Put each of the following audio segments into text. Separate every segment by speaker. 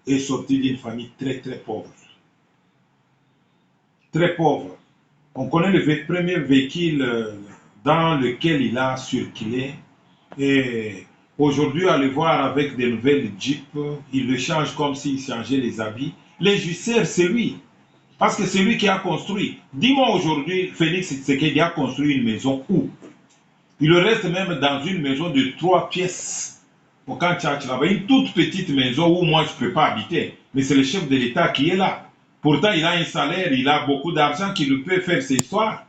Speaker 1: est sorti d'une famille très très pauvre. Très pauvre. On connaît le premier véhicule dans lequel il a circulé. Et aujourd'hui, à le voir avec des nouvelles Jeeps, il le change comme s'il changeait les habits. L'injusteur, c'est lui. Parce que c'est lui qui a construit. Dis-moi aujourd'hui, Félix Tshisekedi a construit une maison où? Il reste même dans une maison de 3 pièces. Au Kanchach, là-bas, une toute petite maison où moi je ne peux pas habiter. Mais c'est le chef de l'État qui est là. Pourtant, il a un salaire, il a beaucoup d'argent qui lui peut faire ses histoires.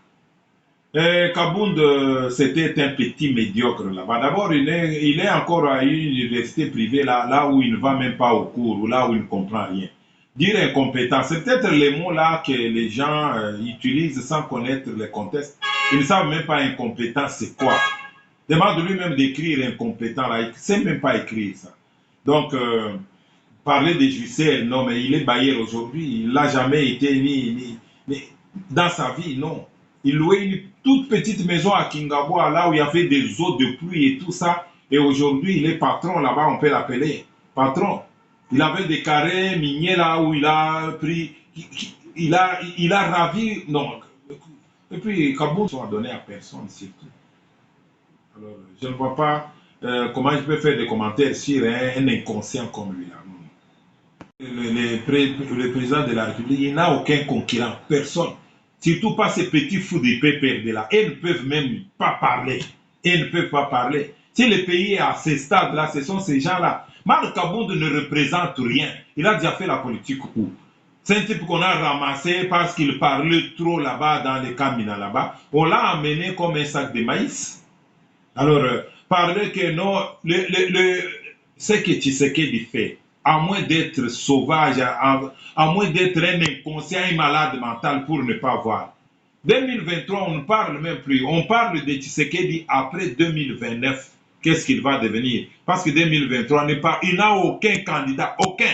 Speaker 1: Kabound, c'était un petit médiocre là-bas. D'abord, il est encore à une université privée là où il ne va même pas au cours, ou là où il ne comprend rien. Dire incompétent, c'est peut-être les mots là que les gens utilisent sans connaître les contextes. Ils ne savent même pas incompétent c'est quoi. Demande lui-même d'écrire incompétent là, il ne sait même pas écrire ça. Donc, parler des Jussel, non, mais il est bailleur aujourd'hui, il n'a jamais été ni dans sa vie, non. Il louait une toute petite maison à Kingaboa, là où il y avait des eaux de pluie et tout ça. Et aujourd'hui, il est patron là-bas, on peut l'appeler patron. Il avait des carrés miniers là où il a pris, il a ravi, non. Et puis, Kaboul, ils sont donné à personne, surtout. Alors, je ne vois pas comment je peux faire des commentaires sur un inconscient comme lui là. Le président de la République, il n'a aucun concurrent, personne. Surtout pas ces petits fous de PPRD là. Ils ne peuvent même pas parler. Ils ne peuvent pas parler. Si le pays est à ce stade-là, ce sont ces gens-là. Marc Kabound ne représente rien. Il a déjà fait la politique où? C'est un type qu'on a ramassé parce qu'il parlait trop là-bas dans les Kamina là-bas. On l'a amené comme un sac de maïs. Alors, parler que non, ce que Tshisekedi fait, à moins d'être sauvage, à moins d'être un inconscient et malade mental pour ne pas voir. 2023, on ne parle même plus. On parle de Tshisekedi après 2029. Qu'est-ce qu'il va devenir? Parce que 2023 n'est pas, il n'a aucun candidat, aucun.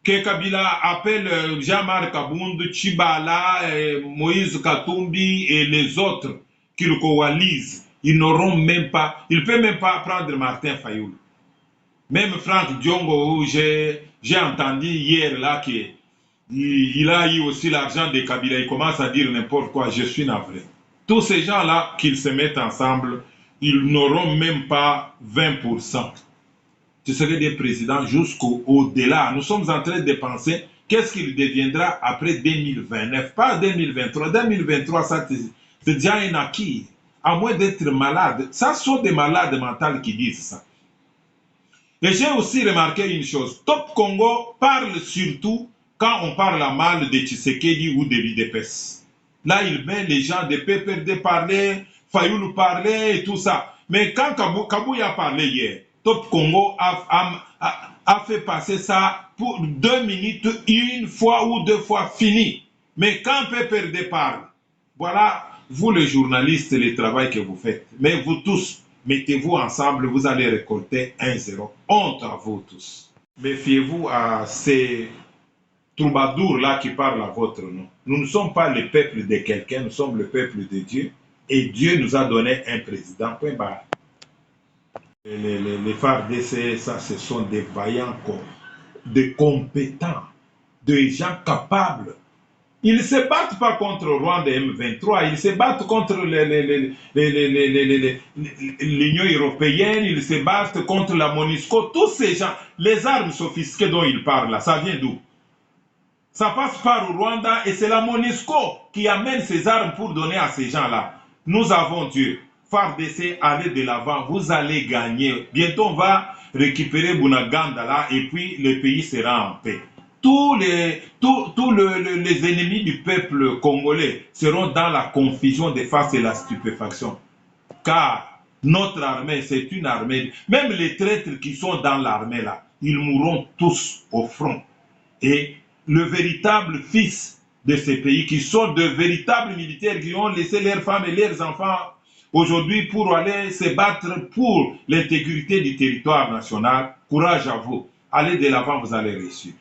Speaker 1: Que Kabila appelle Jean-Marc Kabound, Chibala, Moïse Katumbi et les autres qui le coalisent. Ils n'auront même pas, il ne peut même pas prendre Martin Fayoul. Même Franck Diongo, j'ai entendu hier là qu'il a eu aussi l'argent de Kabila, il commence à dire n'importe quoi, je suis navré. Tous ces gens-là, qu'ils se mettent ensemble, ils n'auront même pas 20%. Ce serait des présidents jusqu'au-delà. Nous sommes en train de penser qu'est-ce qu'il deviendra après 2029, pas 2023. 2023, ça c'est déjà un acquis. À moins d'être malade. Ça sont des malades mentaux qui disent ça. Et j'ai aussi remarqué une chose. Top Congo parle surtout quand on parle mal de Tshisekedi ou de l'UDPS. Là, il met les gens de PPRD parler, Fayoulou parler et tout ça. Mais quand Kabouya a parlé hier, Top Congo a fait passer ça pour 2 minutes, une fois ou 2 fois fini. Mais quand PPRD parle, voilà, vous les journalistes, le travail que vous faites. Mais vous tous, mettez-vous ensemble, vous allez récolter 1-0. Honte à vous tous. Méfiez-vous à ces troubadours-là qui parlent à votre nom. Nous ne sommes pas le peuple de quelqu'un, nous sommes le peuple de Dieu. Et Dieu nous a donné un président. Point barre. Les FARDC, ça, ce sont des vaillants corps, des compétents, des gens capables. Ils ne se battent pas contre Rwanda M23, ils se battent contre l'Union européenne, ils se battent contre la MONUSCO, tous ces gens, les armes sophistiquées dont ils parlent là, ça vient d'où? Ça passe par Rwanda et c'est la MONUSCO qui amène ces armes pour donner à ces gens-là. Nous avons Dieu. FARDC, allez de l'avant, vous allez gagner. Bientôt, on va récupérer Bunaganda là et puis le pays sera en paix. Tous les ennemis du peuple congolais seront dans la confusion des faces et la stupéfaction. Car notre armée, c'est une armée. Même les traîtres qui sont dans l'armée là, ils mourront tous au front. Et le véritable fils de ces pays, qui sont de véritables militaires, qui ont laissé leurs femmes et leurs enfants aujourd'hui pour aller se battre pour l'intégrité du territoire national, courage à vous. Allez de l'avant, vous allez réussir.